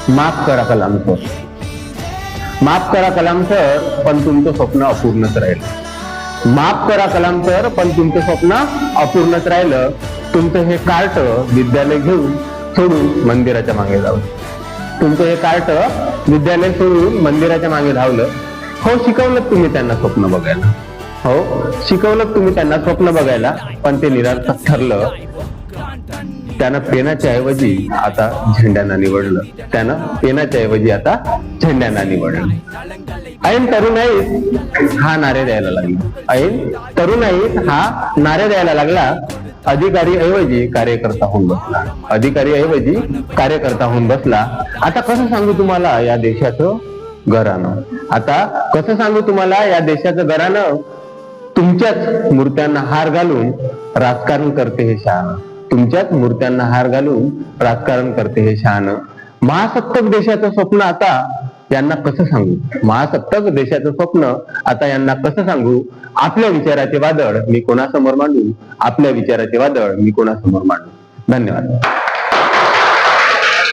माफ करा कलाम सर, माफ करा कलाम सर, पण तुमचं स्वप्न अपूर्णच राहिलं. माफ करा कलाम सर, पण तुमचं स्वप्न अपूर्णच राहिलं. तुमचं हे कार्ट विद्यालय घेऊन सोडून मंदिराच्या मागे धावलं. तुमचं हे कार्ट विद्यालय सोडून मंदिराच्या मागे धावलं. हो, शिकवलं तुम्ही त्यांना स्वप्न बघायला. हो, शिकवलं तुम्ही त्यांना स्वप्न बघायला, पण ते निरर्थक ठरलं. त्यानं पेनाच्या ऐवजी आता झेंड्यांना निवडलं. त्यानं पेनाच्या ऐवजी आता झेंड्यांना निवडलं. ऐन तरुणाईत हा नारे द्यायला लागला. ऐन तरुणाईत हा नारे द्यायला लागला. अधिकारी ऐवजी कार्यकर्ता होऊन बसला. अधिकारी ऐवजी कार्यकर्ता होऊन बसला. आता कसं सांगू तुम्हाला या देशाचं घराणं? आता कसं सांगू तुम्हाला या देशाचं घराणं? तुमच्याच मूर्त्यांना हार घालून राजकारण करते हे शहाणं. तुमच्याच मूर्त्यांना हार घालून राजकारण करते हे शहाणं. महासत्ताक देशाचं स्वप्न आता यांना कसं सांगू? महासत्ताक देशाचं स्वप्न आता यांना कसं सांगू? आपल्या विचाराचे वादळ मी कोणासमोर मांडू? आपल्या विचाराचे वादळ मी कोणासमोर मांडू? धन्यवाद.